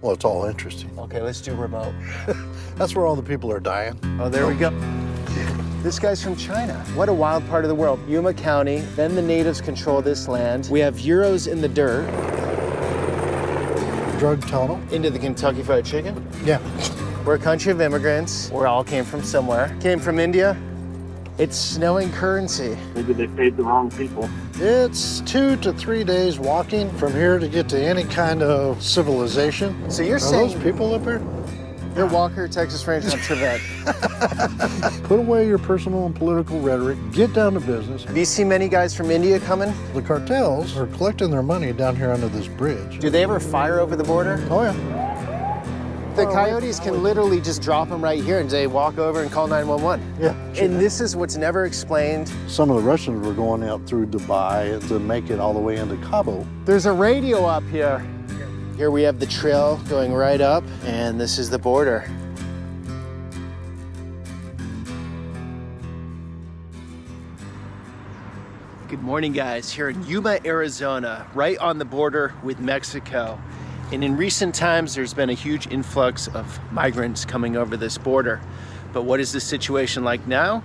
Well, it's all interesting. Okay, let's do remote. That's where all the people are dying. Oh, there we go. This guy's from China. What a wild part of the world. Yuma County, then the natives control this land. We have Euros in the dirt. Drug tunnel. Into the Kentucky Fried Chicken. Yeah. We're a country of immigrants. We all came from somewhere. Came from India. It's snowing currency. Maybe they paid the wrong people. It's 2 to 3 days walking from here to get to any kind of civilization. So you're Are saying those people up here? you're Walker, Texas Ranger, and Trivet. Put away your personal and political rhetoric. Get down to business. Have you seen many guys from India coming? The cartels are collecting their money down here under this bridge. Do they ever fire over the border? Oh, yeah. The coyotes can literally just drop them right here and they walk over and call 911. Yeah. And this is what's never explained. Some of the Russians were going out through Dubai to make it all the way into Cabo. There's a radio up here. Here we have the trail going right up, and this is the border. Good morning, guys. Here in Yuma, Arizona, right on the border with Mexico. And in recent times, there's been a huge influx of migrants coming over this border. But what is the situation like now?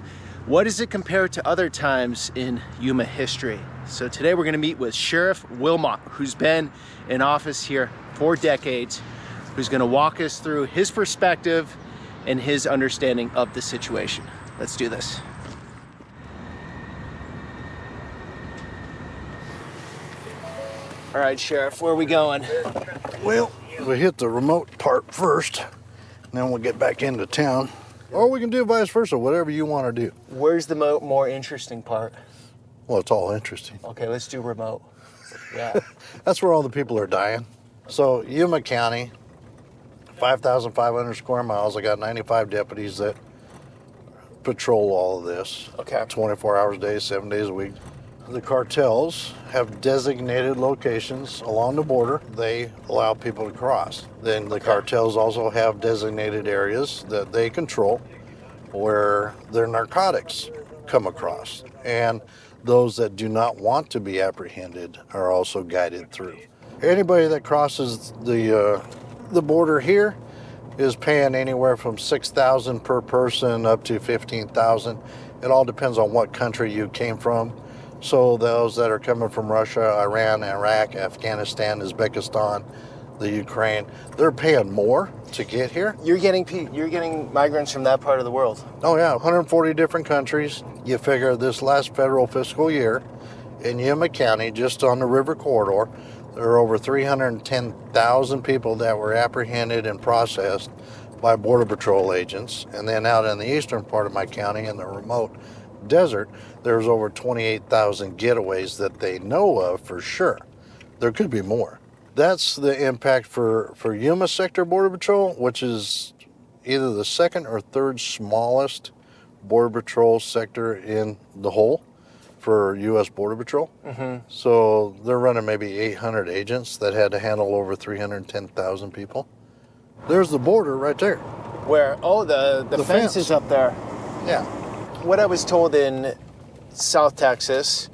What does it compare to other times in Yuma history? So today we're gonna meet with Sheriff Wilmot, who's been in office here for decades, who's gonna walk us through his perspective and his understanding of the situation. Let's do this. All right, Sheriff, where are we going? Well, we hit the remote part first, and then we'll get back into town. Or we can do vice versa, whatever you want to do. Where's the more interesting part? Well, it's all interesting. Okay, let's do remote. Yeah. That's where all the people are dying. So Yuma County, 5,500 square miles. I got 95 deputies that patrol all of this. Okay. 24 hours a day, 7 days a week. The cartels have designated locations along the border. They allow people to cross. Then the cartels also have designated areas that they control where their narcotics come across. And those that do not want to be apprehended are also guided through. Anybody that crosses the border here is paying anywhere from $6,000 per person up to $15,000. It all depends on what country you came from. So those that are coming from Russia, Iran, Iraq, Afghanistan, Uzbekistan, the Ukraine, they're paying more to get here. You're getting migrants from that part of the world. Oh yeah, 140 different countries. You figure this last federal fiscal year in Yuma County, just on the river corridor, there are over 310,000 people that were apprehended and processed by Border Patrol agents. And then out in the eastern part of my county in the remote desert, there's over 28,000 getaways that they know of for sure. There could be more. That's the impact for Yuma Sector Border Patrol, which is either the second or third smallest Border Patrol sector in the whole for U.S. Border Patrol. Mm-hmm. So they're running maybe 800 agents that had to handle over 310,000 people. There's the border right there. Where? Oh, the fence is up there. Yeah. What I was told in South Texas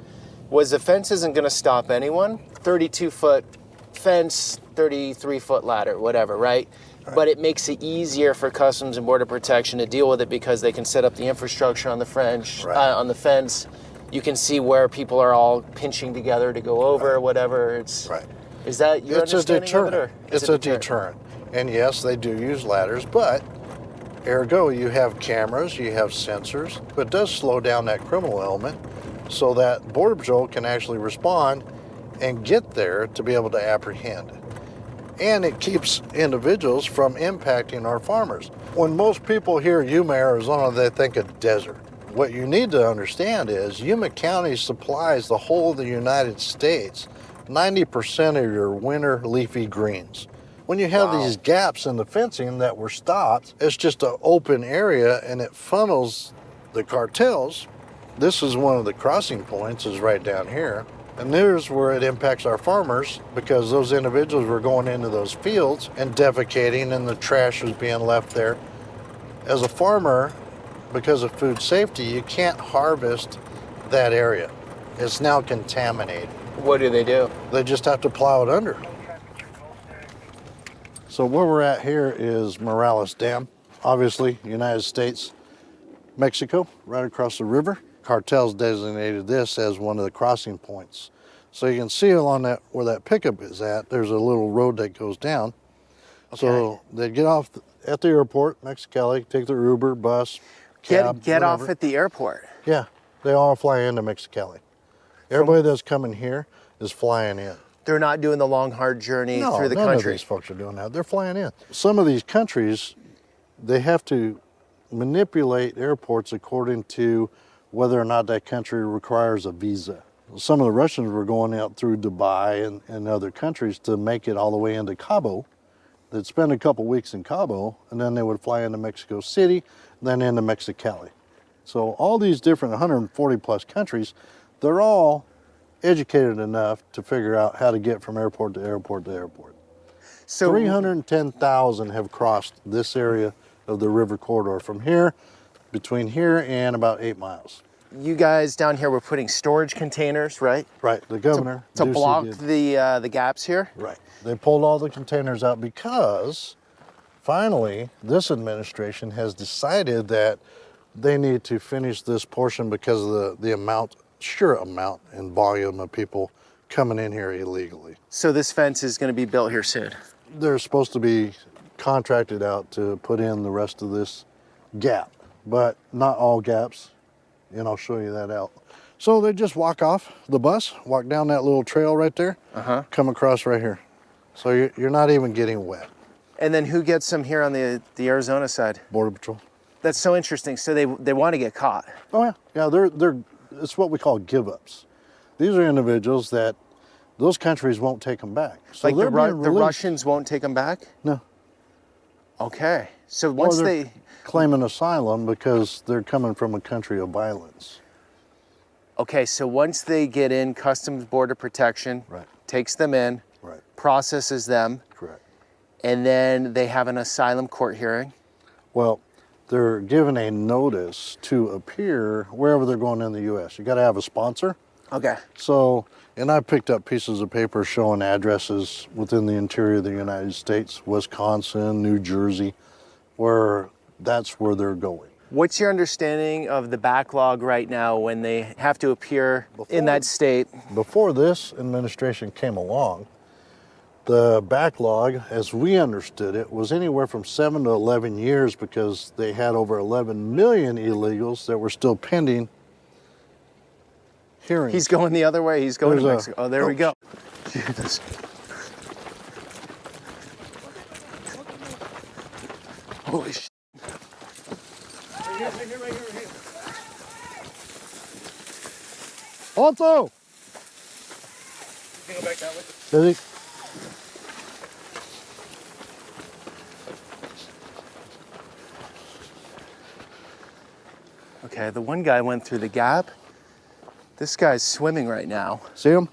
was the fence isn't going to stop anyone. 32-foot fence, 33-foot ladder, whatever, right? But it makes it easier for Customs and Border Protection to deal with it because they can set up the infrastructure on the on the fence. You can see where people are all pinching together to go over, whatever. Is that your understanding of it? Or it's a deterrent. And yes, they do use ladders, but ergo, you have cameras, you have sensors, but it does slow down that criminal element so that Border Patrol can actually respond and get there to be able to apprehend. And it keeps individuals from impacting our farmers. When most people hear Yuma, Arizona, they think of desert. What you need to understand is Yuma County supplies the whole of the United States, 90% of your winter leafy greens. When you have these gaps in the fencing that were stopped, it's just an open area and it funnels the cartels. This is one of the crossing points, is right down here. And there's where it impacts our farmers because those individuals were going into those fields and defecating and the trash was being left there. As a farmer, because of food safety, you can't harvest that area. It's now contaminated. What do? They just have to plow it under. So where we're at here is Morales Dam, obviously United States, Mexico, right across the river. Cartels designated this as one of the crossing points. So you can see along that, where that pickup is at, there's a little road that goes down. Okay. So they get off at the airport, Mexicali, take their Uber, bus, cab, Get off whatever. at the airport. Yeah, they all fly into Mexicali. Everybody that's coming here is flying in. They're not doing the long, hard journey No, through the none country. of these folks are doing that. They're flying in. Some of these countries, they have to manipulate airports according to whether or not that country requires a visa. Some of the Russians were going out through Dubai and other countries to make it all the way into Cabo. They'd spend a couple weeks in Cabo, and then they would fly into Mexico City, then into Mexicali. So all these different 140 plus countries, they're all educated enough to figure out how to get from airport to airport to airport. So 310,000 have crossed this area of the river corridor from here, between here and about 8 miles. you guys down here were putting storage containers, right? Right, the governor. To Ducey block did. the gaps here? Right. They pulled all the containers out because finally this administration has decided that they need to finish this portion because of the sheer amount and volume of people coming in here illegally. So this fence is going to be built here soon. They're supposed to be contracted out to put in the rest of this gap, but not all gaps, and I'll show you that out. So they just walk off the bus, walk down that little trail right there, come across right here. So you're not even getting wet. And then who gets them here on the Arizona side? Border Patrol. That's so interesting. So they want to get caught. Oh yeah, yeah. They're it's what we call give-ups. These are individuals that those countries won't take them back. So Like they're being the released. Russians won't take them back? No. Okay. So Or once they're they, claiming asylum because they're coming from a country of violence. okay, so once they get in, Customs Border Protection Right. takes them in, Right. processes them, Correct. and then they have an asylum court hearing. Well, they're given a notice to appear wherever they're going in the U.S. You got to have a sponsor. Okay. So, and I picked up pieces of paper showing addresses within the interior of the United States, Wisconsin, New Jersey, where that's where they're going. What's your understanding of the backlog right now when they have to appear in that state? Before this administration came along, the backlog, as we understood it, was anywhere from 7 to 11 years because they had over 11 million illegals that were still pending hearings. He's going the other way. He's going to There's a- Mexico. Oh, there we go. Jesus. Holy shit. Alto! Does he? Okay, the one guy went through the gap. This guy's swimming right now. See him?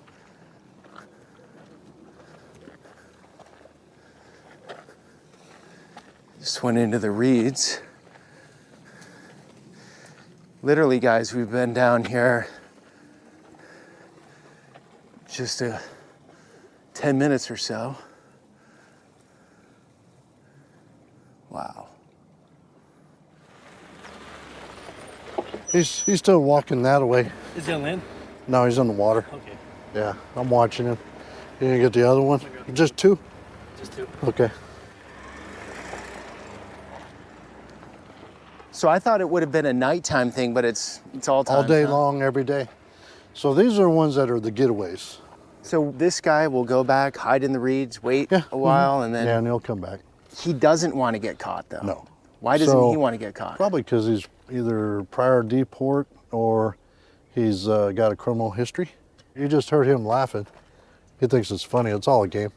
Just went into the reeds. Literally, guys, we've been down here just 10 minutes or so. Wow. He's still walking that way. Is he on land? No, he's in the water. Okay, Yeah, I'm watching him. You gonna get the other one? Just two? just two. Okay. So I thought it would have been a nighttime thing, but it's all time. All day long, every day. So these are ones that are the getaways. So this guy will go back, hide in the reeds, wait Yeah. a while, and then Yeah, and he'll come back. he doesn't want to get caught, though. No. Why doesn't So, he want to get caught? Probably because he's either prior deport or he's got a criminal history. You just heard him laughing. He thinks it's funny. It's all a game.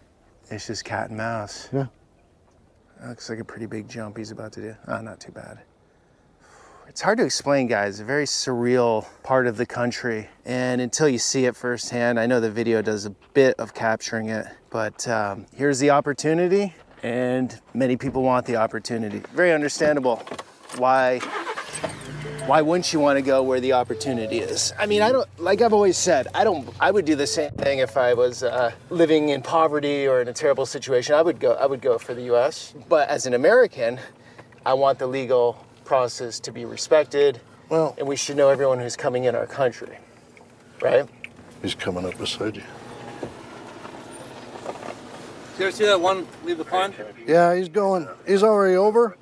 It's just cat and mouse. Yeah. That looks like a pretty big jump he's about to do. Oh, not too bad. It's hard to explain, guys. It's a very surreal part of the country. And until you see it firsthand, I know the video does a bit of capturing it, but here's the opportunity, and many people want the opportunity. Very understandable why Why wouldn't you want to go where the opportunity is? I mean, I don't, like I've always said, I would do the same thing if I was living in poverty or in a terrible situation. I would go for the US. But as an American, I want the legal process to be respected. Well, and we should know everyone who's coming in our country, right? he's coming up beside you. You ever see that one leave the pond? Yeah, he's already over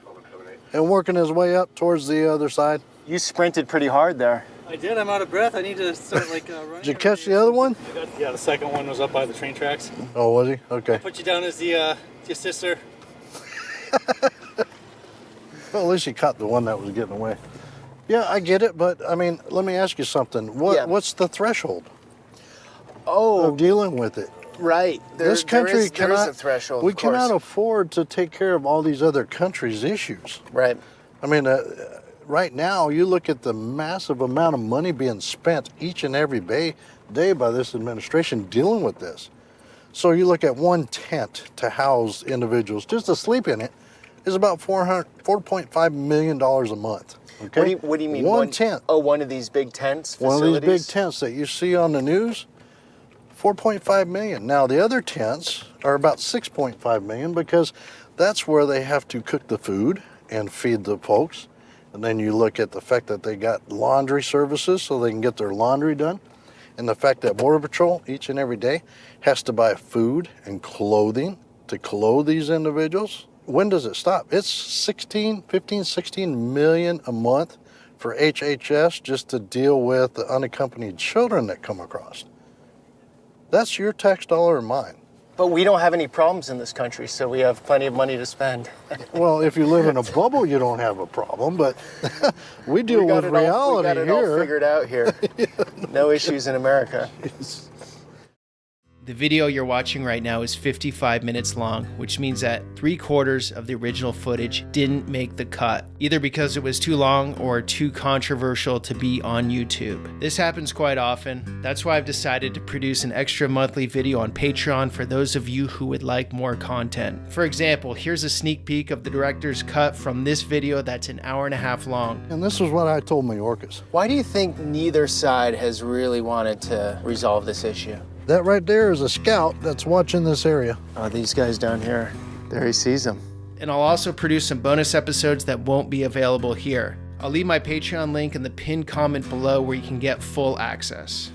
and working his way up towards the other side. You sprinted pretty hard there. I did. I'm out of breath. I need to start like running. Did you catch the other one? Yeah, the second one was up by the train tracks. Oh, was he? Okay. Put you down as the your sister. Well, at least he caught the one that was getting away. Yeah, I get it, but I mean, let me ask you something. What's the threshold of dealing with it? Right. This country there is a threshold. We cannot afford to take care of all these other countries' issues. Right. I mean, right now, you look at the massive amount of money being spent each and every day by this administration dealing with this. So you look at one tent to house individuals, just to sleep in it, is about $4.5 million a month. Okay? What do you mean? One tent. Oh, one of these big tents? One of these big facilities? tents that you see on the news, 4.5 million. Now the other tents are about 6.5 million because that's where they have to cook the food and feed the folks. And then you look at the fact that they got laundry services so they can get their laundry done. And the fact that Border Patrol each and every day has to buy food and clothing to clothe these individuals. When does it stop? It's 16 million a month for HHS just to deal with the unaccompanied children that come across. That's your tax dollar and mine. But we don't have any problems in this country, so we have plenty of money to spend. Well, if you live in a bubble, you don't have a problem, but we deal with reality here. We got it all figured out here. No issues in America. The video you're watching right now is 55 minutes long, which means that 3/4 of the original footage didn't make the cut, either because it was too long or too controversial to be on YouTube. This happens quite often. That's why I've decided to produce an extra monthly video on Patreon for those of you who would like more content. For example, here's a sneak peek of the director's cut from this video that's an hour and a half long. And this is what I told Mayorkas. Why do you think neither side has really wanted to resolve this issue? That right there is a scout that's watching this area. Oh, these guys down here, there he sees them. And I'll also produce some bonus episodes that won't be available here. I'll leave my Patreon link in the pinned comment below where you can get full access.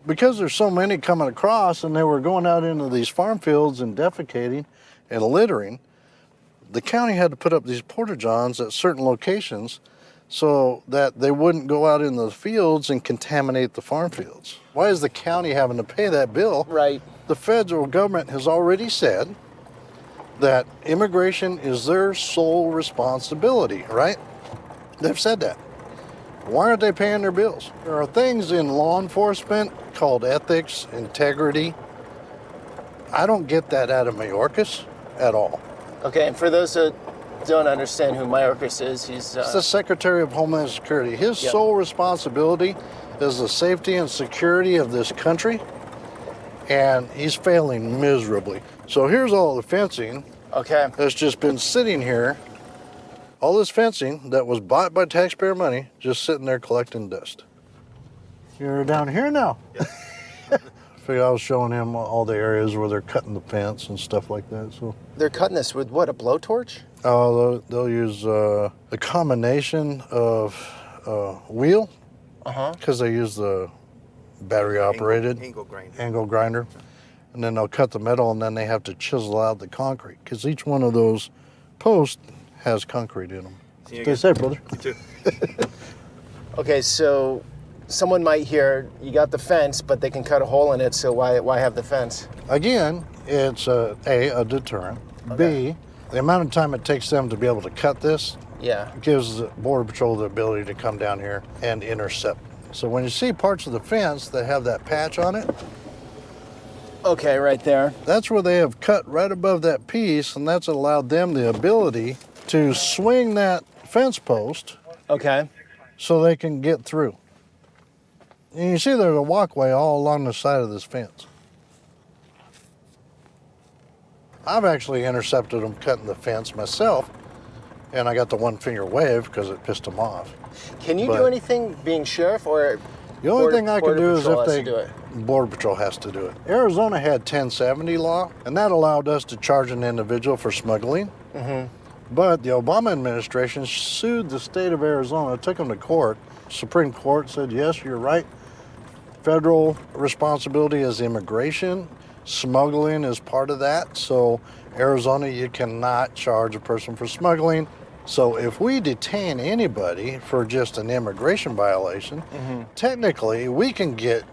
Because there's so many coming across and they were going out into these farm fields and defecating and littering, the county had to put up these porta-johns at certain locations so that they wouldn't go out in the fields and contaminate the farm fields. Why is the county having to pay that bill? Right. The federal government has already said that immigration is their sole responsibility, right? They've said that. Why aren't they paying their bills? There are things in law enforcement called ethics, integrity. I don't get that out of Mayorkas at all. Okay, and for those that don't understand who Mayorkas is, he's... It's the Secretary of Homeland Security. His sole responsibility is the safety and security of this country, and he's failing miserably. So here's all the fencing that's just been sitting here. All this fencing that was bought by taxpayer money, just sitting there collecting dust. You're down here now. I was showing him all the areas where they're cutting the fence and stuff like that. So They're cutting this with what, a blowtorch? oh, they'll use a combination of wheel, because they use the battery operated angle grinder, and then they'll cut the metal, and then they have to chisel out the concrete because each one of those posts has concrete in them. Stay safe, brother. You too. Okay, so someone might hear you got the fence, but they can cut a hole in it, so why have the fence? Again, it's a deterrent. B, the amount of time it takes them to be able to cut this gives the Border Patrol the ability to come down here and intercept. So when you see parts of the fence that have that patch on it, okay, right there. that's where they have cut right above that piece, and that's allowed them the ability to swing that fence post Okay. so they can get through. And you see there's a walkway all along the side of this fence. I've actually intercepted them cutting the fence myself and I got the one finger wave because it pissed them off. Can you But- do anything being sheriff, or The only thing I can Border do is Patrol if has they, to do it? Border Patrol has to do it. Arizona had 1070 law, and that allowed us to charge an individual for smuggling. But the Obama administration sued the state of Arizona, took them to court. Supreme Court said, yes, you're right. Federal responsibility is immigration. Smuggling is part of that. So Arizona, you cannot charge a person for smuggling. So if we detain anybody for just an immigration violation, technically we can get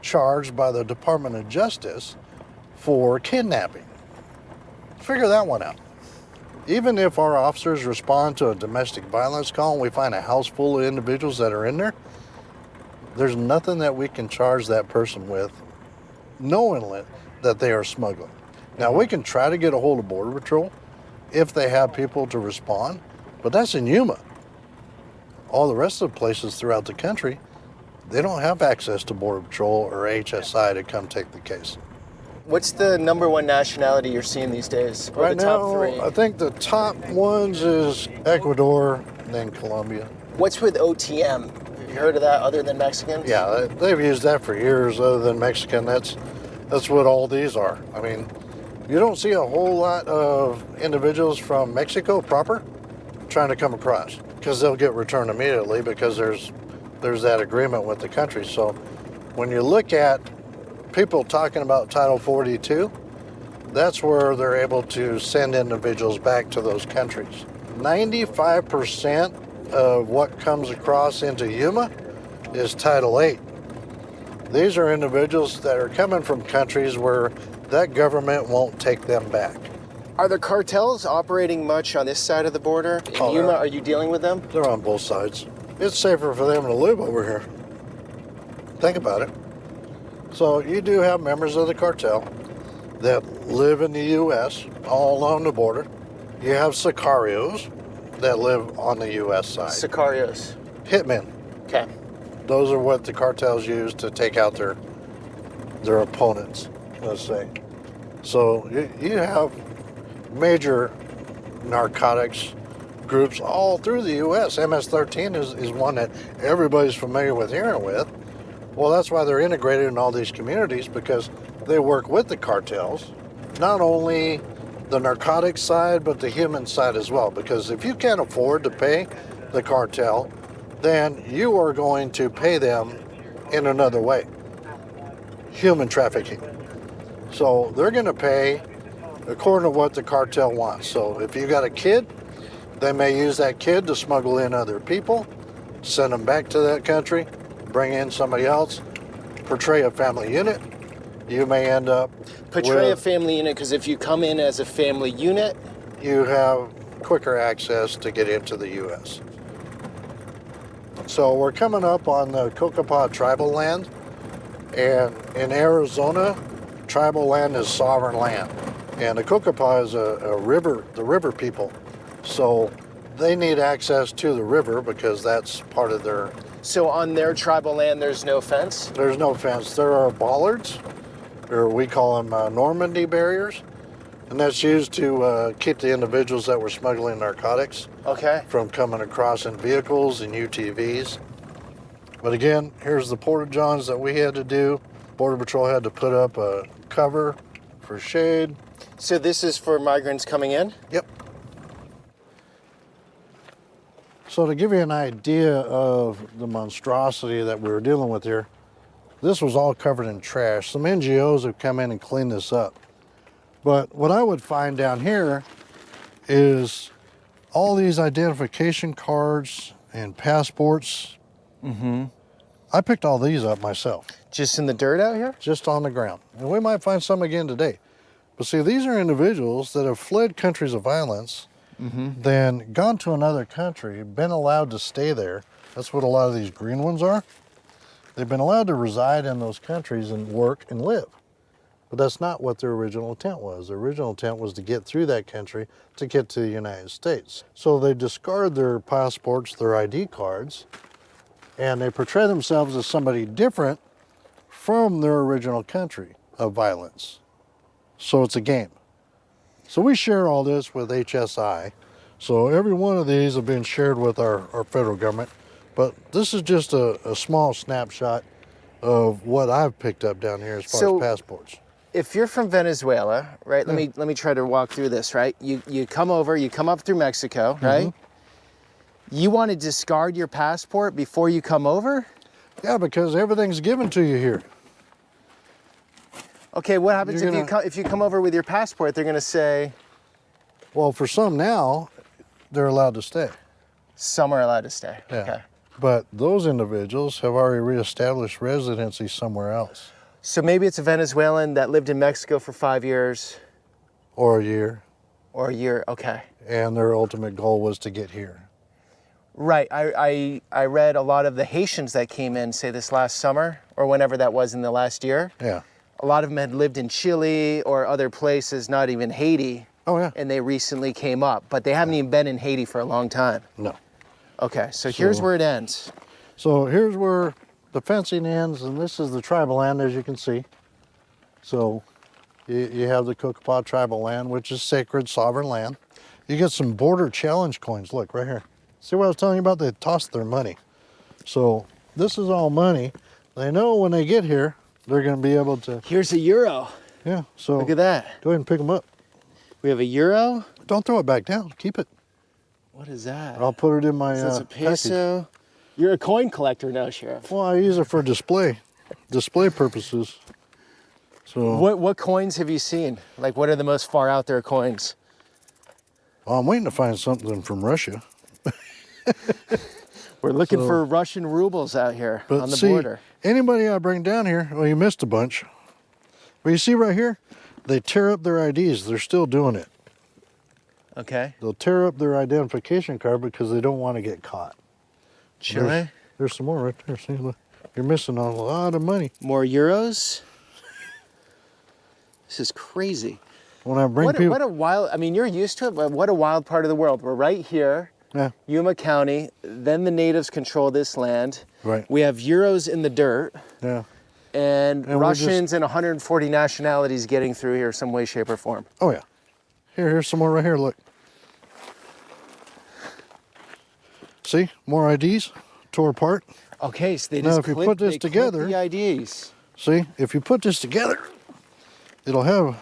charged by the Department of Justice for kidnapping. Figure that one out. Even if our officers respond to a domestic violence call and we find a house full of individuals that are in there, there's nothing that we can charge that person with knowing that they are smuggling. Now, we can try to get a hold of Border Patrol if they have people to respond, but that's in Yuma. All the rest of the places throughout the country, they don't have access to Border Patrol or HSI to come take the case. What's the number one nationality you're seeing these days? Or Right the top now, three? I think the top ones is Ecuador, then Colombia. What's with OTM? Have you heard of that other than Mexicans? Yeah, they've used that for years other than Mexican. That's what all these are. I mean, you don't see a whole lot of individuals from Mexico proper trying to come across because they'll get returned immediately because there's that agreement with the country. So when you look at people talking about Title 42, that's where they're able to send individuals back to those countries. 95% of what comes across into Yuma is Title 8. These are individuals that are coming from countries where that government won't take them back. Are the cartels operating much on this side of the border? In Oh, Yuma, they're- are you dealing with them? They're on both sides. It's safer for them to live over here. Think about it. So you do have members of the cartel that live in the U.S. all along the border. You have sicarios that live on the U.S. side. Sicarios. Hitmen. Okay. Those are what the cartels use to take out their opponents, let's say. So you have major narcotics groups all through the U.S. MS-13 is one that everybody's familiar with hearing with. Well, that's why they're integrated in all these communities, because they work with the cartels, not only the narcotics side, but the human side as well. Because if you can't afford to pay the cartel, then you are going to pay them in another way. Human trafficking. So they're going to pay according to what the cartel wants. So if you got a kid, they may use that kid to smuggle in other people, send them back to that country, bring in somebody else, portray a family unit. You may end up Portray a with, family unit, because if you come in as a family unit, you have quicker access to get into the U.S. So we're coming up on the Kokopah tribal land, and in Arizona, tribal land is sovereign land. And the Kokopah is a river, the river people. So they need access to the river because that's part of their, so on their tribal land, there's no fence? there's no fence. There are bollards, or we call them Normandy barriers, and that's used to keep the individuals that were smuggling narcotics Okay. from coming across in vehicles and UTVs. But again, here's the porta-johns that we had to do. Border Patrol had to put up a cover for shade. So this is for migrants coming in? Yep. So to give you an idea of the monstrosity that we were dealing with here, this was all covered in trash. Some NGOs have come in and cleaned this up. But what I would find down here is all these identification cards and passports. I picked all these up myself, Just in the dirt out here? just on the ground. And we might find some again today. But see, these are individuals that have fled countries of violence, then gone to another country, been allowed to stay there. That's what a lot of these green ones are. They've been allowed to reside in those countries and work and live. But that's not what their original intent was. Their original intent was to get through that country to get to the United States. So they discard their passports, their ID cards, and they portray themselves as somebody different from their original country of violence. So it's a game. So we share all this with HSI So every one of these have been shared with our federal government. But this is just a small snapshot of what I've picked up down here as far as passports. If you're from Venezuela, right? Let me try to walk through this, right? You come up through Mexico, right? You want to discard your passport before you come over? Yeah, because everything's given to you here. Okay, what happens if you come over with your passport? They're going to say, well, for some now, they're allowed to stay. Some are allowed to stay. Yeah. Okay. But those individuals have already reestablished residency somewhere else. So maybe it's a Venezuelan that lived in Mexico for 5 years. Or a year. Or a year, okay. And their ultimate goal was to get here. Right, I read a lot of the Haitians that came in, say this last summer, or whenever that was in the last year. Yeah. A lot of them had lived in Chile or other places, not even Haiti. Oh, yeah. And they recently came up, but they haven't even been in Haiti for a long time. No. Okay, so here's where it ends. So here's where the fencing ends, and this is the tribal land, as you can see. So you have the Kokopah tribal land, which is sacred, sovereign land. You get some border challenge coins. Look, right here. See what I was telling you about? They tossed their money. So this is all money. They know when they get here, they're going to be able to... Here's a euro. Yeah, so... Look at that. Go ahead and pick them up. We have a euro. Don't throw it back down. Keep it. What is that? I'll put it in my So that's a peso. package. You're a coin collector now, Sheriff. Well, I use it for display purposes. So What coins have you seen? Like, what are the most far out there coins? well, I'm waiting to find something from Russia. We're looking for Russian rubles out here But on the see, border. anybody I bring down here, well, you missed a bunch. But you see right here, they tear up their IDs. They're still doing it. Okay. They'll tear up their identification card because they don't want to get caught. Chile. There's some more right there. See, look, you're missing a lot of money. More euros. This is crazy. When I bring people, What a wild, I mean, you're used to it, but what a wild part of the world. We're right here, yeah, Yuma County, then the natives control this land. right, We have euros in the dirt, yeah. and we're Russians and 140 nationalities getting through here some way, shape, or form. Oh yeah. Here's some more right here. Look. See, more IDs tore apart. Okay, so they Now, just if you clip, put this they clip together- the IDs. See, if you put this together, it'll have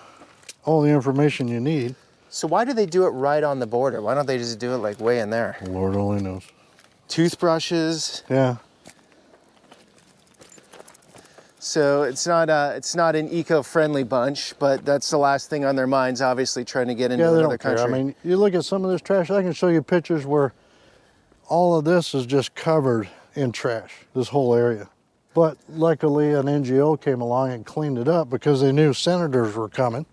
all the information you need. So why do they do it right on the border? Why don't they just do it like way in there? Lord only knows. Toothbrushes. Yeah. So it's not an eco-friendly bunch, but that's the last thing on their minds, obviously, trying to get into Yeah, they another don't care. country. I mean, you look at some of this trash, I can show you pictures where all of this is just covered in trash, this whole area. But luckily, an NGO came along and cleaned it up because they knew senators were coming.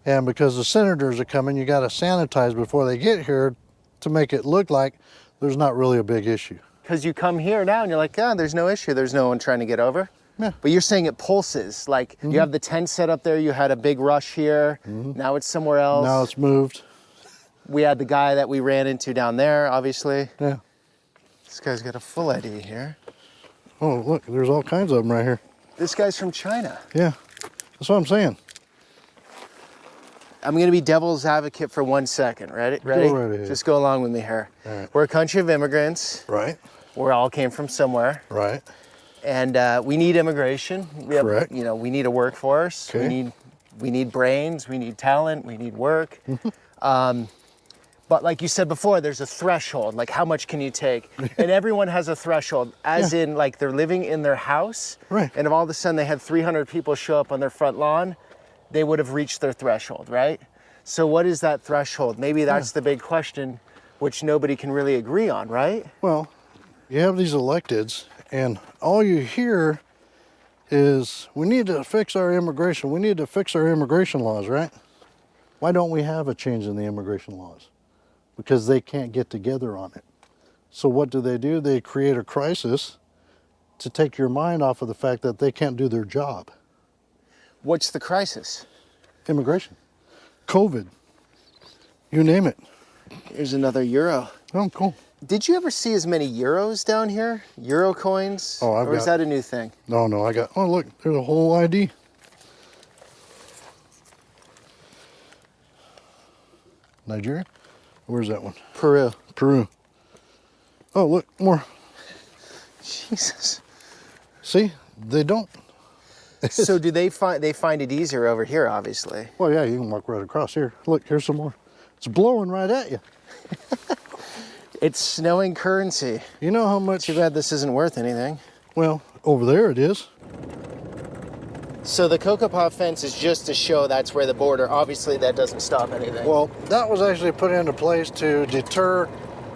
And because the senators are coming, you got to sanitize before they get here to make it look like there's not really a big issue. Because you come here now and you're like, God, there's no issue. There's no one trying to get over. Yeah. But you're saying it pulses. Like you have the tent set up there. You had a big rush here. Now it's somewhere else. Now it's moved. We had the guy that we ran into down there, obviously. Yeah. This guy's got a full ID here. Oh, look, there's all kinds of them right here. This guy's from China. Yeah. That's what I'm saying. I'm going to be devil's advocate for 1 second. Ready? Ready? right ahead. Just go along with me here. All right. We're a country of immigrants. Right. We all came from somewhere. Right. And we need immigration. We have, Correct. you know, we need a workforce. Okay. We need brains. We need talent. We need work. But like you said before, there's a threshold. Like, how much can you take? And everyone has a threshold, as in, like, they're living in their house. Right. And if all of a sudden they had 300 people show up on their front lawn, they would have reached their threshold, right? So what is that threshold? Maybe that's the big question, which nobody can really agree on, right? Well, you have these electeds, and all you hear is, we need to fix our immigration. We need to fix our immigration laws, right? Why don't we have a change in the immigration laws? Because they can't get together on it. So what do? They create a crisis to take your mind off of the fact that they can't do their job. What's the crisis? Immigration, COVID, you name it. Here's another euro. Oh, cool. Did you ever see as many euros down here? Euro coins? Oh, I've or is got- that a new thing? No, oh look, there's a whole ID. Nigeria? Where's that one? Peru. Peru. Oh, look, more. Jesus. See, they don't. So do they find it easier over here, obviously? Well, yeah, you can walk right across here. Look, here's some more. It's blowing right at you. It's snowing currency. You know how much? Too bad this isn't worth anything. Well, over there it is. So the Cocopah fence is just to show that's where the border. Obviously, that doesn't stop anything. Well, that was actually put into place to deter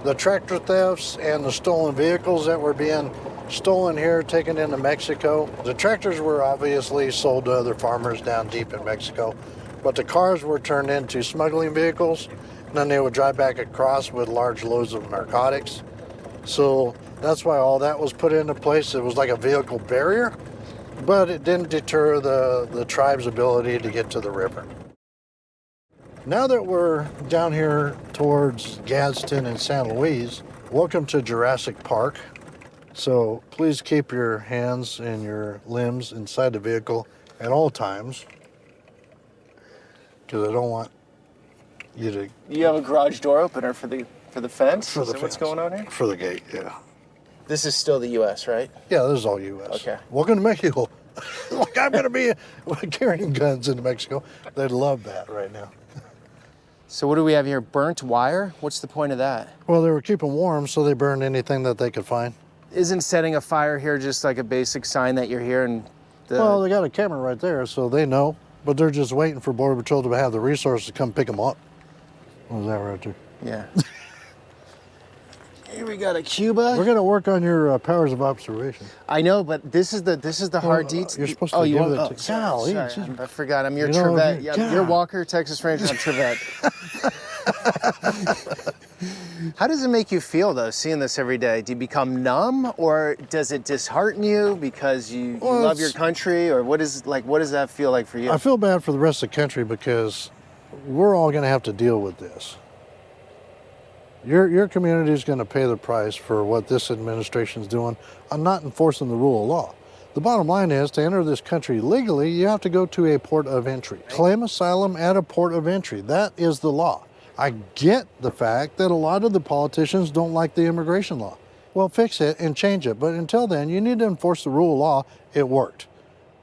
the tractor thefts and the stolen vehicles that were being stolen here, taken into Mexico. The tractors were obviously sold to other farmers down deep in Mexico, but the cars were turned into smuggling vehicles, and then they would drive back across with large loads of narcotics. So that's why all that was put into place. It was like a vehicle barrier, but it didn't deter the tribe's ability to get to the river. Now that we're down here towards Gadsden and San Luis, welcome to Jurassic Park. So please keep your hands and your limbs inside the vehicle at all times, because I don't want you to... You have a garage door opener for the fence? For the Is that what's going on here? For the gate, yeah. This is still the U.S., right? Yeah, this is all U.S. Okay. Welcome to Mexico. Like I'm going to be carrying guns into Mexico. They'd love that right now. So what do we have here? Burnt wire? What's the point of that? Well, they were keeping warm, so they burned anything that they could find. Isn't setting a fire here just like a basic sign that you're here and Well, they got a camera right there, so they know, but they're just waiting for Border Patrol to have the resources to come pick them up. What was that right there? Yeah. Here we got a Cuba. We're going to work on your powers of observation. I know, but this is the hard detail. You're supposed to give it to... Golly, Sorry, I forgot. I'm your You know, Trevette. yeah. Yeah, you're Walker, Texas Ranger. I'm Trevette. How does it make you feel, though, seeing this every day? Do you become numb, or does it dishearten you because you love your country, or what does that feel like for you? I feel bad for the rest of the country because we're all going to have to deal with this. Your community is going to pay the price for what this administration is doing on not enforcing the rule of law. The bottom line is, to enter this country legally, you have to go to a port of entry. Claim asylum at a port of entry. That is the law. I get the fact that a lot of the politicians don't like the immigration law. Well, fix it and change it. But until then, you need to enforce the rule of law. It worked.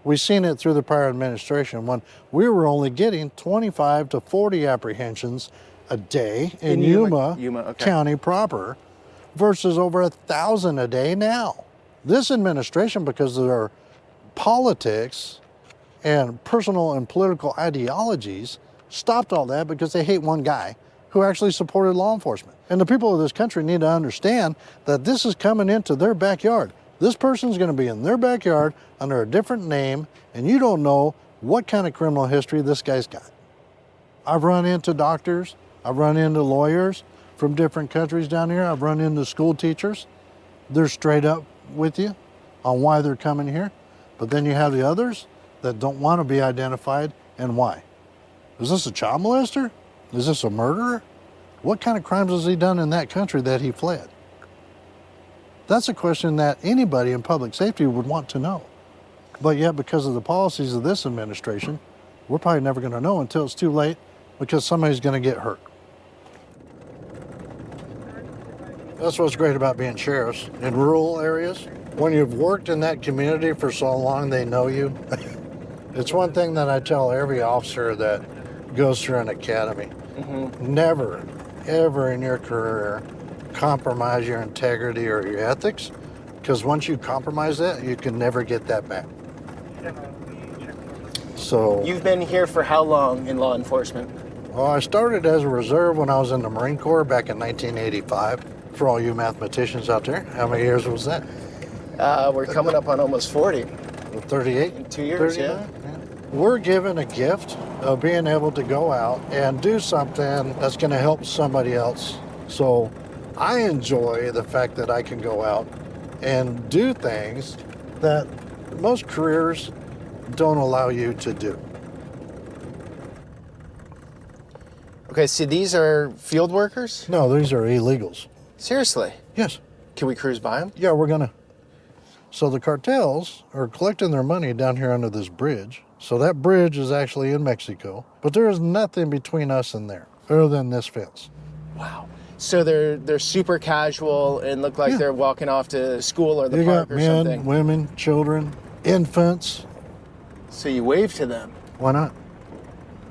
We've seen it through the prior administration when we were only getting 25 to 40 apprehensions a day in Yuma okay. County proper versus over 1,000 a day now. This administration, because of their politics and personal and political ideologies, stopped all that because they hate one guy who actually supported law enforcement. And the people of this country need to understand that this is coming into their backyard. This person's going to be in their backyard under a different name, and you don't know what kind of criminal history this guy's got. I've run into doctors, I've run into lawyers from different countries down here, I've run into school teachers. They're straight up with you on why they're coming here. But then you have the others that don't want to be identified and why. Is this a child molester? Is this a murderer? What kind of crimes has he done in that country that he fled? That's a question that anybody in public safety would want to know. But yet, because of the policies of this administration, we're probably never going to know until it's too late, because somebody's going to get hurt. That's what's great about being sheriffs in rural areas. When you've worked in that community for so long, they know you. It's one thing that I tell every officer that goes through an academy. Mm-hmm. Never, ever in your career compromise your integrity or your ethics, because once you compromise that, you can never get that back. So You've been here for how long in law enforcement? Well, I started as a reserve when I was in the Marine Corps back in 1985. For all you mathematicians out there, how many years was that? We're coming up on almost 40. 38? In 2 years, 39? yeah. We're given a gift of being able to go out and do something that's going to help somebody else. So I enjoy the fact that I can go out and do things that most careers don't allow you to do. Okay, so these are field workers? No, these are illegals. Seriously? Yes. Can we cruise by them? Yeah, we're gonna. So the cartels are collecting their money down here under this bridge. So that bridge is actually in Mexico, but there is nothing between us and there other than this fence. Wow. So they're super casual and look like they're walking off to school or the You park got or men, something. women, children, infants. So you wave to them. Why not?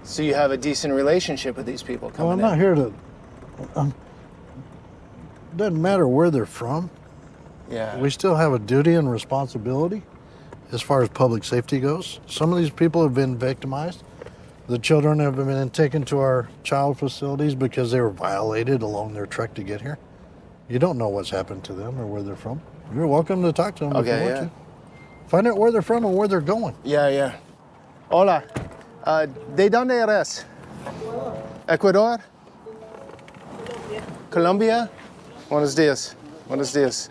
So you have a decent relationship with these people coming Well, I'm in. not here to. Doesn't matter where they're from. Yeah. We still have a duty and responsibility as far as public safety goes. Some of these people have been victimized. The children have been taken to our child facilities because they were violated along their trek to get here. You don't know what's happened to them or where they're from. You're welcome to talk to them if you want to. Find out where they're from and where they're going. Yeah. Hola. ¿De dónde eres? Ecuador? Colombia? Buenos dias. Buenos dias.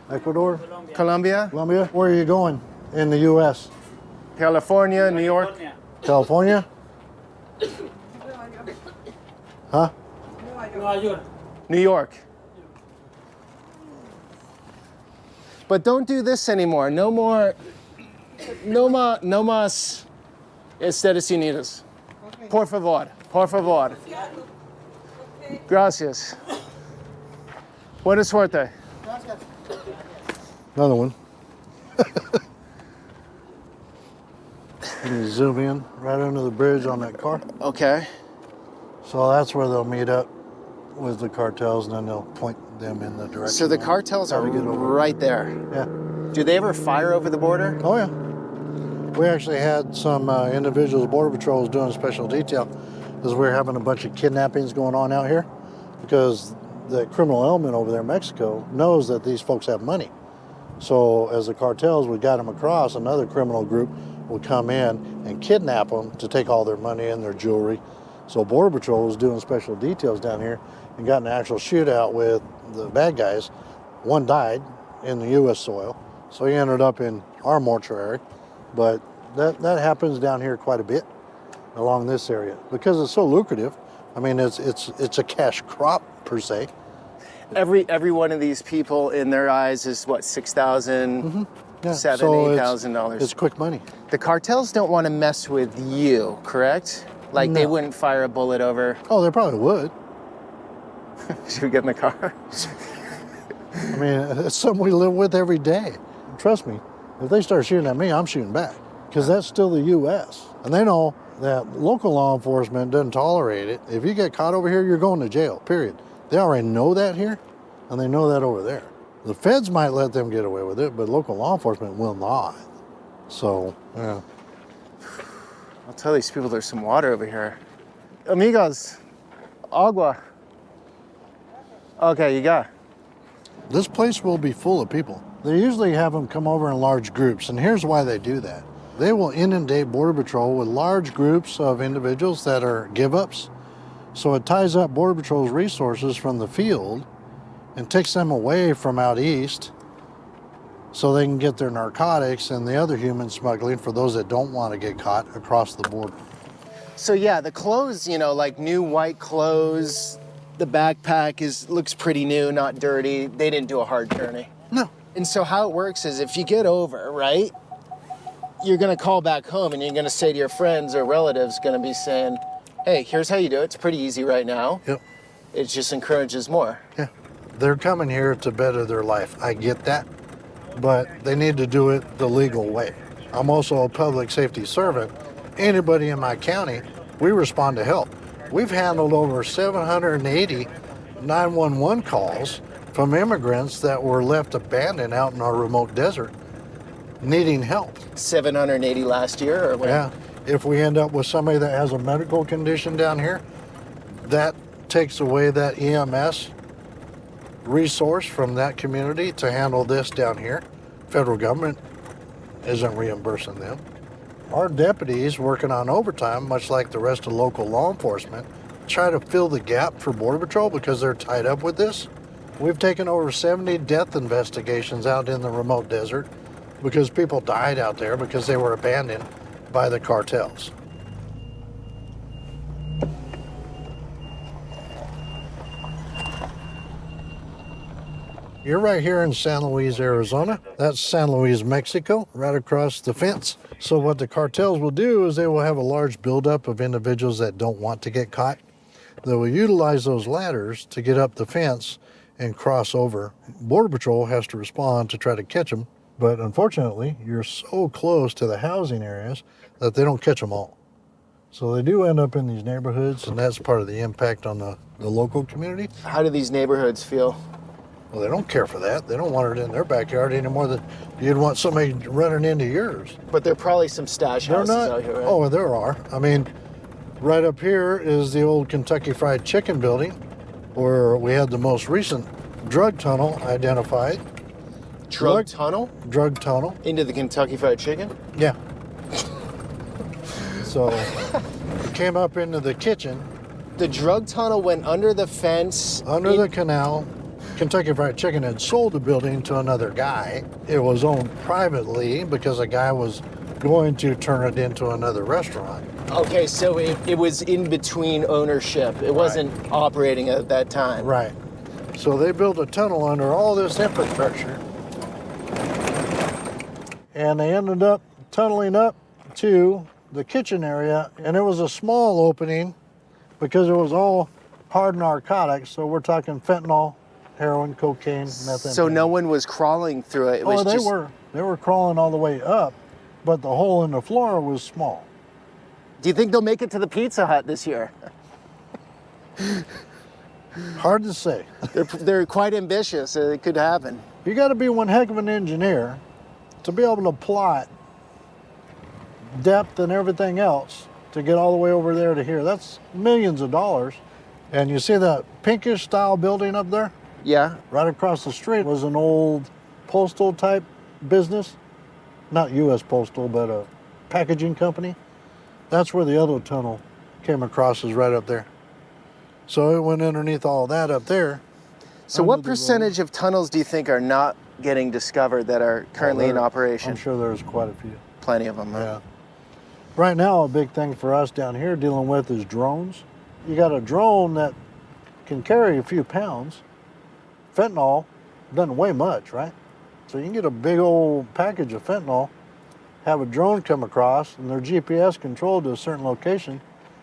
Ecuador, Colombia? Colombia. Where are you going in the U.S.? California, New York? California? Huh? New York. But don't do this anymore. No more. No más Estados Unidos. Por favor. Por favor. Gracias. Buena suerte. Another one. Can you zoom in right under the bridge on that car? Okay. So that's where they'll meet up with the cartels, and then they'll point them in the direction. So the cartels are right there. Yeah. Do they ever fire over the border? Oh, yeah. We actually had some individuals, Border Patrols, doing special detail because we're having a bunch of kidnappings going on out here because the criminal element over there in Mexico knows that these folks have money. So as the cartels, we got them across, another criminal group will come in and kidnap them to take all their money and their jewelry. So Border Patrol was doing special details down here and got in an actual shootout with the bad guys. One died in the U.S. soil, so he ended up in our mortuary. But that happens down here quite a bit along this area because it's so lucrative. I mean, it's a cash crop per se. Every one of these people, in their eyes, is what, $6,000, Yeah. $8,000. It's quick money. The cartels don't want to mess with you, correct? Like they wouldn't fire a bullet over. Oh, they probably would. Should we get in the car? I mean, it's something we live with every day. Trust me, if they start shooting at me, I'm shooting back because that's still the U.S. And they know that local law enforcement doesn't tolerate it. If you get caught over here, you're going to jail, period. They already know that here, and they know that over there. The feds might let them get away with it, but local law enforcement will not. So, yeah. I'll tell these people there's some water over here. Amigos, agua. Okay, you got. This place will be full of people. They usually have them come over in large groups, and here's why they do that. They will inundate Border Patrol with large groups of individuals that are give-ups. So it ties up Border Patrol's resources from the field and takes them away from out east so they can get their narcotics and the other human smuggling for those that don't want to get caught across the border. So yeah, the clothes, like new white clothes, the backpack looks pretty new, not dirty. They didn't do a hard journey. No. And so how it works is if you get over, right, you're gonna call back home and you're gonna say to your friends or relatives, gonna be saying, hey, here's how you do it. It's pretty easy right now. Yep. It just encourages more. Yeah. They're coming here to better their life. I get that. But they need to do it the legal way. I'm also a public safety servant. Anybody in my county, we respond to help. We've handled over 780 911 calls from immigrants that were left abandoned out in our remote desert needing help. 780 last year or what? Yeah. If we end up with somebody that has a medical condition down here, that takes away that EMS resource from that community to handle this down here. Federal government isn't reimbursing them. Our deputies working on overtime, much like the rest of local law enforcement, try to fill the gap for Border Patrol because they're tied up with this. We've taken over 70 death investigations out in the remote desert because people died out there because they were abandoned by the cartels. You're right here in San Luis, Arizona. That's San Luis, Mexico, right across the fence. So what the cartels will do is they will have a large buildup of individuals that don't want to get caught. that will utilize those ladders to get up the fence and cross over. Border Patrol has to respond to try to catch them, but unfortunately, you're so close to the housing areas that they don't catch them all. So they do end up in these neighborhoods, and that's part of the impact on the local community. How do these neighborhoods feel? Well, they don't care for that. They don't want it in their backyard any more than you'd want somebody running into yours. But there are probably some stash They're houses not. out here, right? Oh, there are. I mean, right up here is the old Kentucky Fried Chicken building, where we had the most recent drug tunnel identified. Drug tunnel? Drug tunnel. Into the Kentucky Fried Chicken? Yeah. So it came up into the kitchen. The drug tunnel went under the fence. Under the canal. Kentucky Fried Chicken had sold the building to another guy. It was owned privately because a guy was going to turn it into another restaurant. Okay, so it was in between ownership. It wasn't operating at that time. Right. So they built a tunnel under all this infrastructure. And they ended up tunneling up to the kitchen area, and it was a small opening because it was all hard narcotics. So we're talking fentanyl, heroin, cocaine, methamphetamine. So no one was crawling through it. It was They were. They were crawling all the way up, but the hole in the floor was small. Do you think they'll make it to the Pizza Hut this year? Hard to say. They're quite ambitious. It could happen. You got to be one heck of an engineer to be able to plot depth and everything else to get all the way over there to here. That's millions of dollars. And you see that pinkish style building up there? Yeah. Right across the street was an old postal type business. Not U.S. Postal, but a packaging company. That's where the other tunnel came across, is right up there. So it went underneath all that up there. So what percentage of tunnels do you think are not getting discovered that are currently in operation? I'm sure there's quite a few. Plenty of them, huh? Yeah. Right now, a big thing for us down here dealing with is drones. You got a drone that can carry a few pounds. Fentanyl doesn't weigh much, right? So you can get a big old package of fentanyl, have a drone come across, and they're GPS controlled to a certain location,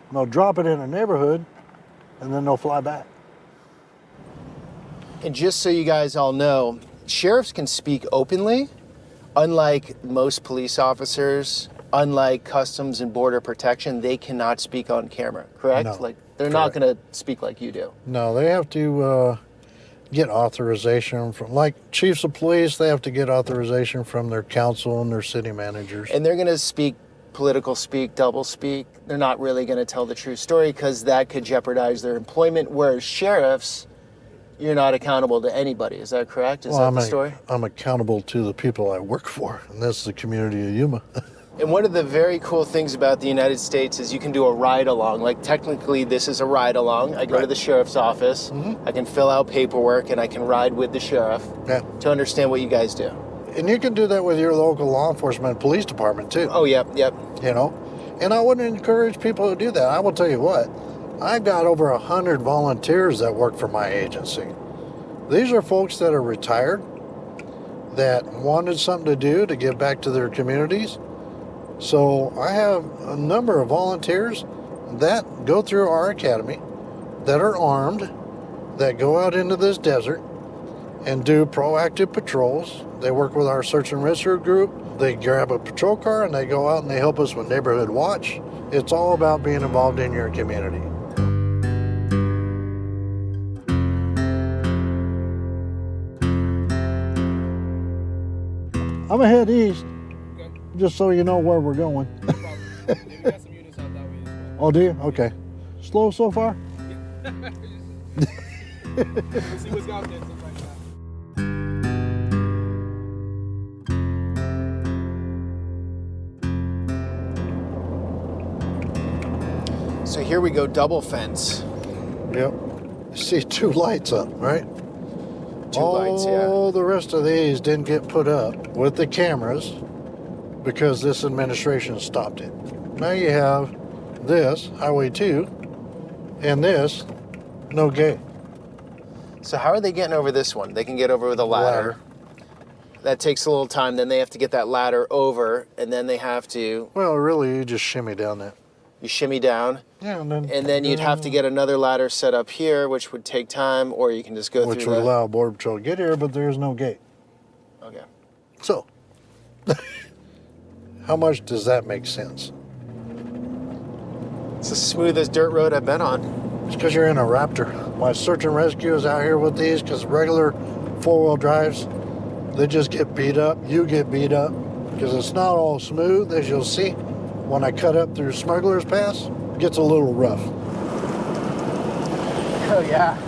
and they'll drop it in a neighborhood, and then they'll fly back. And just so you guys all know, sheriffs can speak openly, unlike most police officers, unlike Customs and Border Protection, they cannot speak on camera, correct? No, Like they're not going to speak like you do. No, they have to get authorization from, like chiefs of police, they have to get authorization from their council and their city managers. And they're going to speak political speak, double speak. They're not really going to tell the true story because that could jeopardize their employment, whereas sheriffs, you're not accountable to anybody. Is that correct? Is that the story? I'm accountable to the people I work for, and that's the community of Yuma. And one of the very cool things about the United States is you can do a ride-along. Like, technically, this is a ride-along. I go to the sheriff's office, I can fill out paperwork, and I can ride with the sheriff to understand what you guys do. And you can do that with your local law enforcement police department, too. Oh, yep. You know? And I wouldn't encourage people to do that. I will tell you what, I got over 100 volunteers that work for my agency. These are folks that are retired, that wanted something to do to give back to their communities. So I have a number of volunteers that go through our academy, that are armed, that go out into this desert and do proactive patrols. They work with our search and rescue group. They grab a patrol car and they go out and they help us with neighborhood watch. It's all about being involved in your community. I'm gonna head east, just so you know where we're going. No problem. Yeah, we got some units out that way as well. Oh, do you? Okay. Slow so far? Let's see what's out there, stuff like that. So here we go, double fence. Yep. You see two lights up, right? Two lights, yeah. All the rest of these didn't get put up with the cameras because this administration stopped it. Now you have this, Highway 2, and this, no gate. So how are they getting over this one? They can get over with a ladder. That takes a little time. Then they have to get that ladder over, and then they have to... Well, really, you just shimmy down that. You shimmy down. Yeah, And then you'd have to get another ladder set up here, which would take time, or you can just go which through would the... allow Border Patrol to get here, but there is no gate. Okay. So, how much does that make sense? It's the smoothest dirt road I've been on. It's because you're in a Raptor. My search and rescue is out here with these because regular four-wheel drives, they just get beat up. You get beat up because it's not all smooth, as you'll see. When I cut up through Smuggler's Pass, it gets a little rough. Oh, yeah.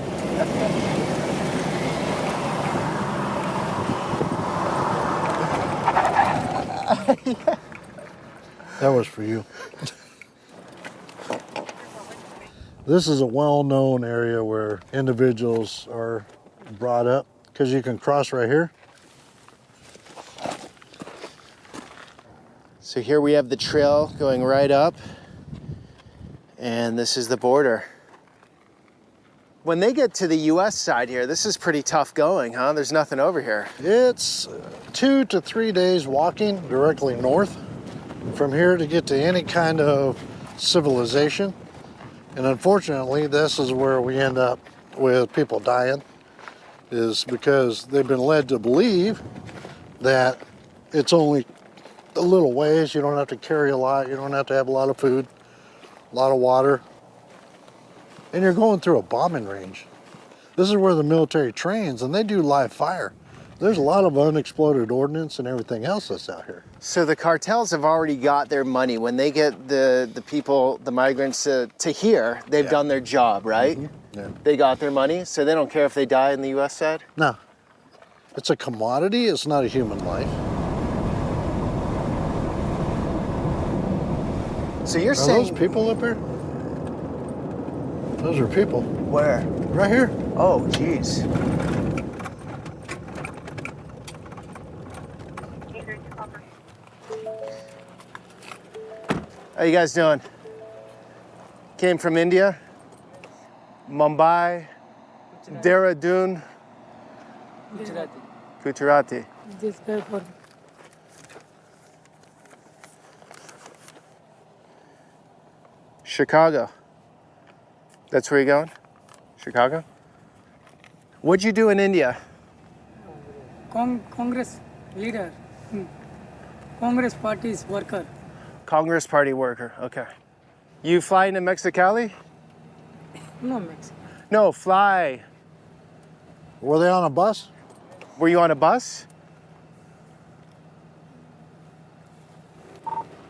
That was for you. This is a well-known area where individuals are brought up because you can cross right here. So here we have the trail going right up, and this is the border. When they get to the US side here, this is pretty tough going, huh? There's nothing over here. It's 2 to 3 days walking directly north from here to get to any kind of civilization. And unfortunately, this is where we end up with people dying, is because they've been led to believe that it's only a little ways. You don't have to carry a lot. You don't have to have a lot of food, a lot of water. And you're going through a bombing range. This is where the military trains, and they do live fire. There's a lot of unexploded ordnance and everything else that's out here. So the cartels have already got their money. When they get the people, the migrants to here, they've done their job, right? Mm-hmm. Yeah. They got their money, so they don't care if they die in the US side? No. It's a commodity. It's not a human life. So you're Are saying... those people up here? Those are people. Where? Right here. Oh, geez. How you guys doing? Came from India, Mumbai, Dehradun, Gujarati. This guy for Chicago. That's where you're going? Chicago? What'd you do in India? Congress leader, Congress party's worker. Congress Party worker, okay. You fly into Mexicali? No, Mexico. No, fly. Were they on a bus? Were you on a bus?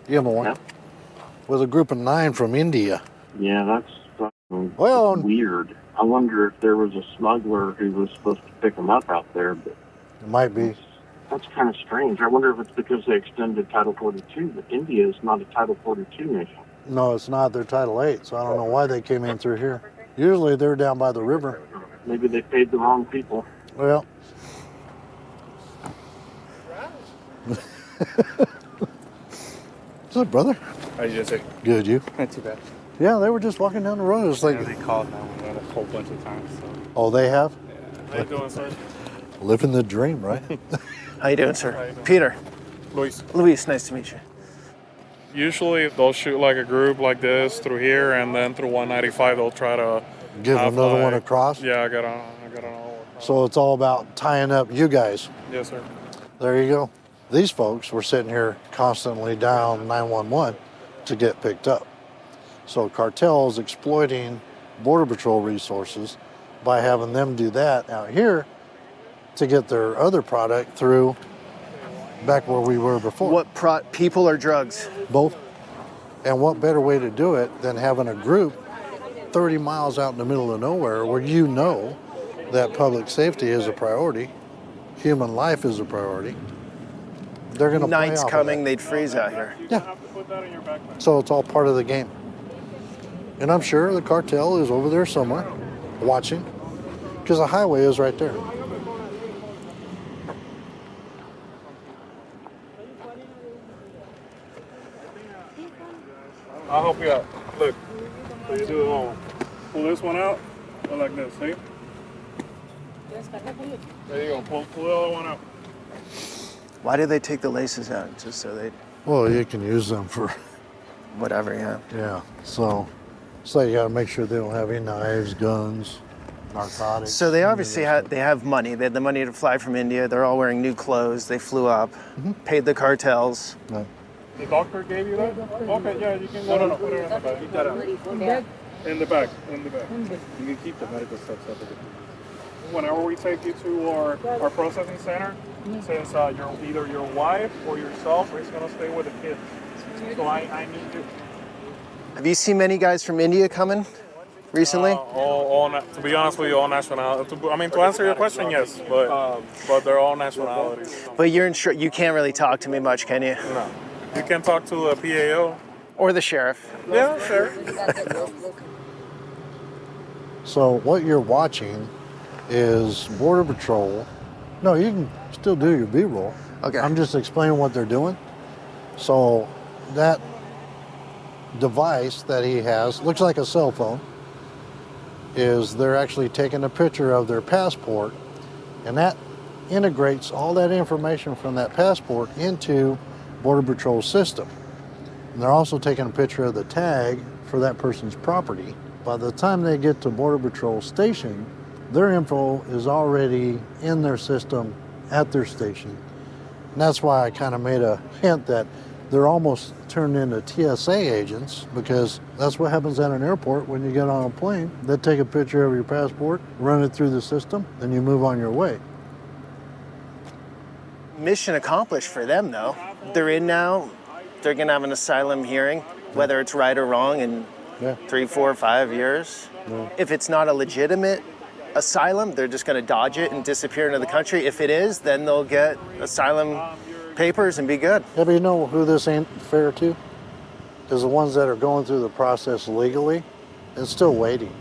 You have a one. Yeah. With a group of 9 from India. Yeah, that's fucking Well, weird. I wonder if there was a smuggler who was supposed to pick them up out there, but it might be. that's kind of strange. I wonder if it's because they extended Title 42, but India is not a Title 42 nation. No, it's not. They're Title 8, so I don't know why they came in through here. Usually they're down by the river. Maybe they paid the wrong people. Well. What's up, brother? How you doing, sir? Good, you? Not too bad. Yeah, they were just walking down the road. It's like, Yeah, they called 911 a whole bunch of times. So. oh, they have? Yeah. How you doing, sir? Living the dream, right? How you doing, sir? Peter. Luis. Luis, nice to meet you. Usually they'll shoot like a group like this through here, and then through 195 they'll try to Give have, another like- one across? Yeah, I got an all. So it's all about tying up you guys. Yes, sir. There you go. These folks were sitting here constantly down 911 to get picked up. So cartels exploiting Border Patrol resources by having them do that out here to get their other product through back where we were before. What people or drugs? Both. And what better way to do it than having a group 30 miles out in the middle of nowhere where you know that public safety is a priority, human life is a priority. They're going to play Night's off of coming, that. they'd freeze out here. Yeah. So it's all part of the game. And I'm sure the cartel is over there somewhere watching because the highway is right there. I'll help you out. Look, so you do it all. Pull this one out, go like this, see? There you go, pull the other one out. Why did they take the laces out? Just so they, Well, you can use them for, whatever, yeah. yeah. So So you got to make sure they don't have any knives, guns, narcotics. So they obviously have money. They had the money to fly from India. They're all wearing new clothes. They flew up, paid the cartels. Right. The doctor gave you that? Okay, yeah, you can go. No, put it in the bag. Keep that out. In the bag, in the bag. You can keep the medical stuff separate. Whenever we take you to our processing center, since either your wife or yourself is going to stay with the kids. So I need you. Have you seen many guys from India coming recently? To be honest with you, all nationalities. I mean, to answer your question, yes, but they're all nationalities. But you can't really talk to me much, can you? No. You can talk to the PAO. Or the sheriff. Yeah, sure. So what you're watching is Border Patrol. No, you can still do your B-roll. Okay. I'm just explaining what they're doing. So that device that he has, looks like a cell phone, is they're actually taking a picture of their passport, and that integrates all that information from that passport into Border Patrol system. And they're also taking a picture of the tag for that person's property. By the time they get to Border Patrol station, their info is already in their system at their station. And that's why I kind of made a hint that they're almost turned into TSA agents, because that's what happens at an airport when you get on a plane. They take a picture of your passport, run it through the system, then you move on your way. Mission accomplished for them, though. They're in now. They're going to have an asylum hearing, whether it's right or wrong, in 3, 4, 5 years. Yeah. If it's not a legitimate asylum, they're just going to dodge it and disappear into the country. If it is, then they'll get asylum papers and be good. Yeah, but you know who this ain't fair to? Is the ones that are going through the process legally and still waiting.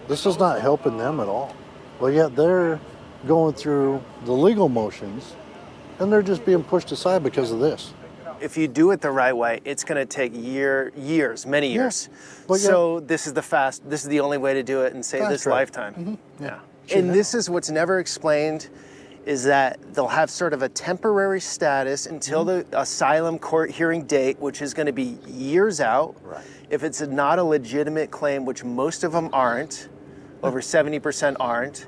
This is not helping them at all. But yet they're going through the legal motions and they're just being pushed aside because of this. If you do it the right way, it's going to take years, many years. But so this is the only way to do it and save Fast this track. lifetime. Yeah. And this is what's never explained, is that they'll have sort of a temporary status until the asylum court hearing date, which is going to be years out. Right. If it's not a legitimate claim, which most of them aren't, over 70% aren't,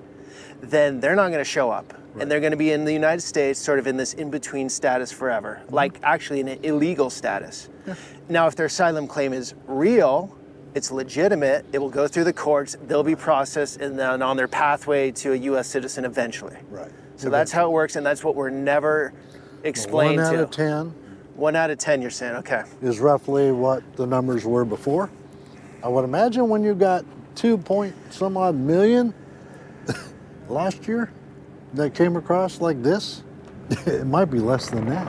then they're not going to show up. Right. And they're going to be in the United States sort of in this in-between status forever, like actually an illegal status. Yeah. Now, if their asylum claim is real, it's legitimate, it will go through the courts, they'll be processed, and then on their pathway to a U.S. citizen eventually. Right. So that's how it works, and that's what we're never explained to. 1 out of 10 1 out of 10, you're saying, okay. is roughly what the numbers were before. I would imagine when you got 2-point-some odd million last year that came across like this, it might be less than that.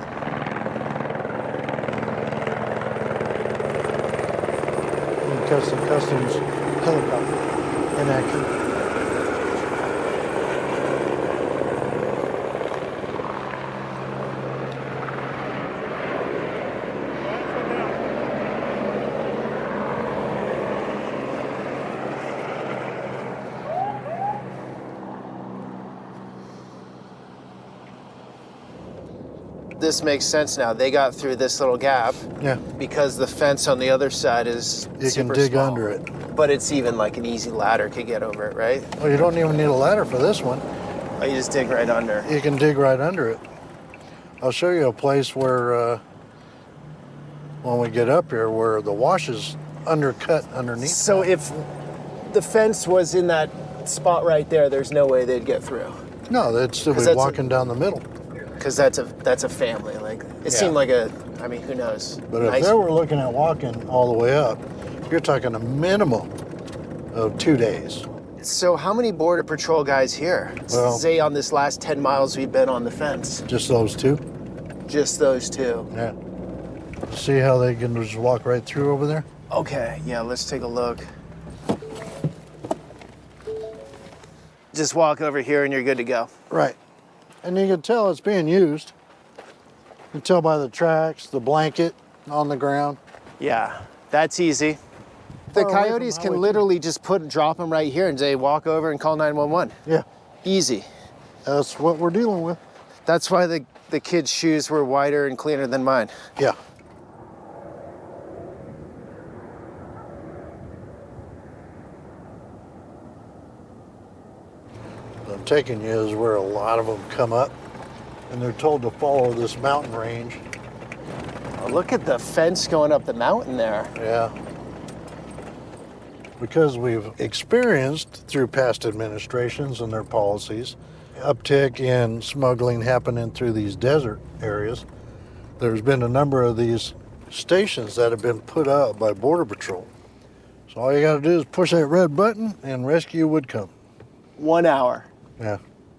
And customs helicopter in action. This makes sense now. They got through this little gap Yeah, because the fence on the other side is you can super dig small. under it. But it's even like an easy ladder could get over it, right? Well, you don't even need a ladder for this one. Oh, you just dig right under. You can dig right under it. I'll show you a place where, when we get up here, where the wash is undercut underneath. So if the fence was in that spot right there, there's no way they'd get through. No, they'd still 'Cause be that's walking down the middle. Because that's a family. Like it seemed like I mean, who knows? But if they were looking at walking all the way up, you're talking a minimum of 2 days. So how many Border Patrol guys here? Well- Say on this last 10 miles we've been on the fence. Just those two. Just those two. Yeah. See how they can just walk right through over there? Okay, yeah, let's take a look. Just walk over here and you're good to go. Right. And you can tell it's being used. You can tell by the tracks, the blanket on the ground. Yeah, that's easy. The Far away from coyotes can Highway literally just drop them right here and say, walk over and call 911. Yeah, Easy. that's what we're dealing with. That's why the kids' shoes were whiter and cleaner than mine. Yeah. I'm taking you is where a lot of them come up, and they're told to follow this mountain range. Oh, look at the fence going up the mountain there. Yeah. Because we've experienced through past administrations and their policies, uptick in smuggling happening through these desert areas, there's been a number of these stations that have been put up by Border Patrol. So all you gotta do is push that red button and rescue would come. 1 hour. Yeah.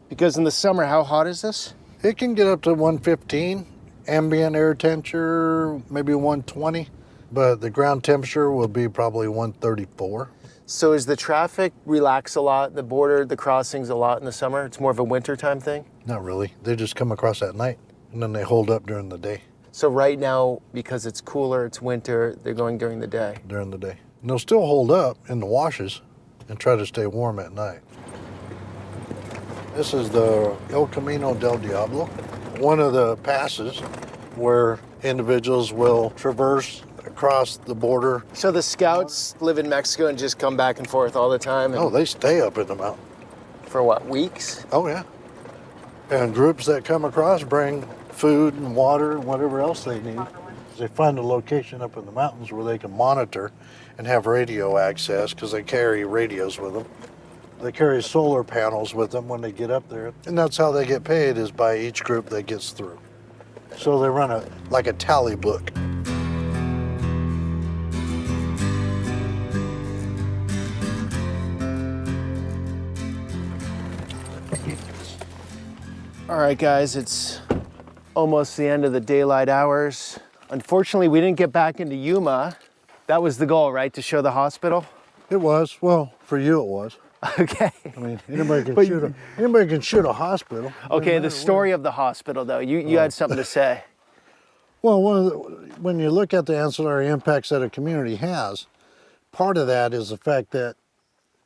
Because in the summer, how hot is this? It can get up to 115, ambient air temperature, maybe 120, but the ground temperature will be probably 134. So is the traffic relax a lot, the border, the crossings a lot in the summer? It's more of a wintertime thing? Not really. They just come across at night, and then they hold up during the day. So right now, because it's cooler, it's winter, they're going during the day? During the day. And they'll still hold up in the washes and try to stay warm at night. This is the El Camino del Diablo, one of the passes where individuals will traverse across the border. So the scouts live in Mexico and just come back and forth all the time? And Oh, they stay up in the mountain. for what, weeks? Oh, yeah. And groups that come across bring food and water and whatever else they need. They find a location up in the mountains where they can monitor and have radio access because they carry radios with them. They carry solar panels with them when they get up there. And that's how they get paid, is by each group that gets through. So they run like a tally book. All right, guys, it's almost the end of the daylight hours. Unfortunately, we didn't get back into Yuma. That was the goal, right? To show the hospital? It was. Well, for you it was. Okay. I mean, anybody can shoot a hospital. Okay, the story of the hospital, though. You had something to say. Well, when you look at the ancillary impacts that a community has, part of that is the fact that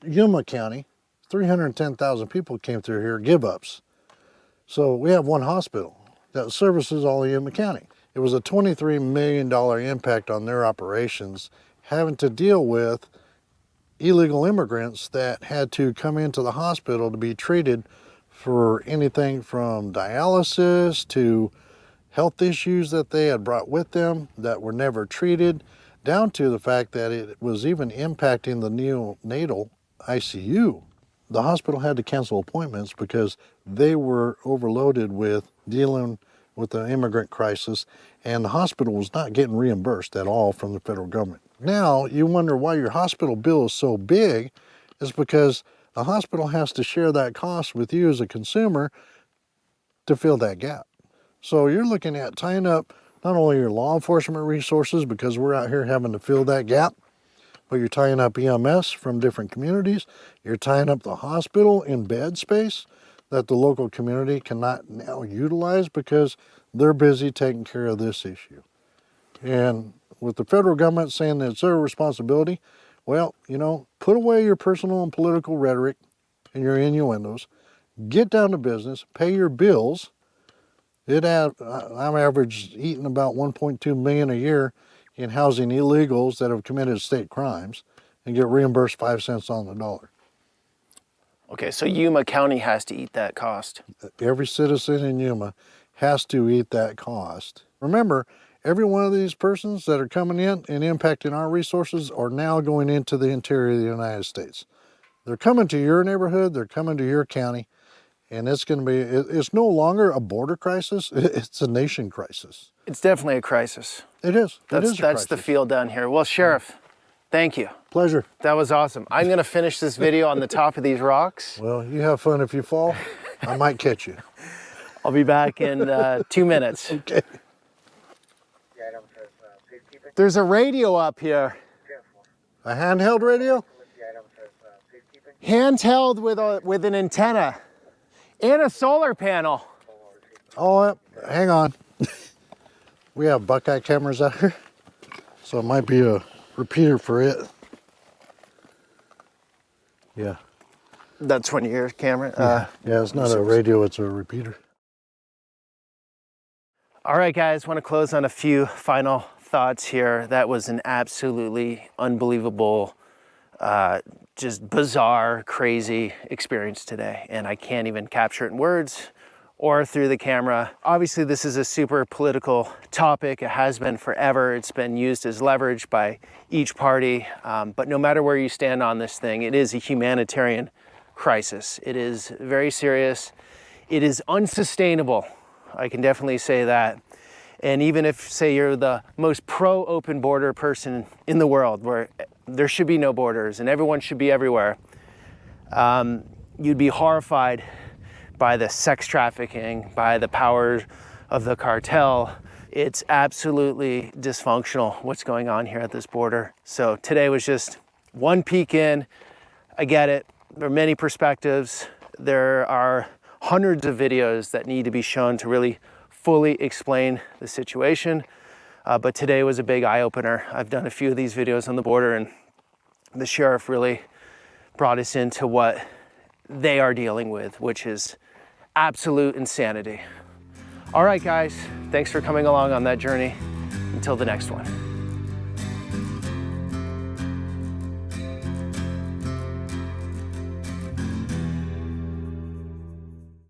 Yuma County, 310,000 people came through here, give-ups. So we have one hospital that services all of Yuma County. It was a $23 million impact on their operations, having to deal with illegal immigrants that had to come into the hospital to be treated for anything from dialysis to health issues that they had brought with them that were never treated, down to the fact that it was even impacting the neonatal ICU. The hospital had to cancel appointments because they were overloaded with dealing with the immigrant crisis, and the hospital was not getting reimbursed at all from the federal government. Now, you wonder why your hospital bill is so big. Is because the hospital has to share that cost with you as a consumer to fill that gap. So you're looking at tying up not only your law enforcement resources, because we're out here having to fill that gap, but you're tying up EMS from different communities. You're tying up the hospital in bed space that the local community cannot now utilize because they're busy taking care of this issue. And with the federal government saying that it's their responsibility, well, you know, put away your personal and political rhetoric and your innuendos, get down to business, pay your bills. I'm average eating about 1.2 million a year in housing illegals that have committed state crimes and get reimbursed 5 cents on the dollar. Okay, so Yuma County has to eat that cost. Every citizen in Yuma has to eat that cost. Remember, every one of these persons that are coming in and impacting our resources are now going into the interior of the United States. They're coming to your neighborhood, they're coming to your county, and it's no longer a border crisis, it's a nation crisis. It's definitely a crisis. It is. That's the feel down here. Well, Sheriff, thank you. Pleasure. That was awesome. I'm gonna finish this video on the top of these rocks. Well, you have fun. If you fall, I might catch you. I'll be back in 2 minutes. Okay. There's a radio up here. A handheld radio? Handheld with an antenna and a solar panel. Oh, hang on. We have Buckeye cameras out here, so it might be a repeater for it. Yeah. That's one of your camera? Yeah, it's not a radio, it's a repeater. All right, guys, want to close on a few final thoughts here. That was an absolutely unbelievable just bizarre, crazy experience today. And I can't even capture it in words or through the camera. Obviously, this is a super political topic. It has been forever. It's been used as leverage by each party. But no matter where you stand on this thing, it is a humanitarian crisis. It is very serious. It is unsustainable. I can definitely say that. And even if, say, you're the most pro-open border person in the world, where there should be no borders and everyone should be everywhere, you'd be horrified by the sex trafficking, by the power of the cartel. It's absolutely dysfunctional what's going on here at this border. So today was just one peek in. I get it. There are many perspectives. There are hundreds of videos that need to be shown to really fully explain the situation. But today was a big eye-opener. I've done a few of these videos on the border, and the sheriff really brought us into what they are dealing with, which is absolute insanity. All right, guys, thanks for coming along on that journey. Until the next one.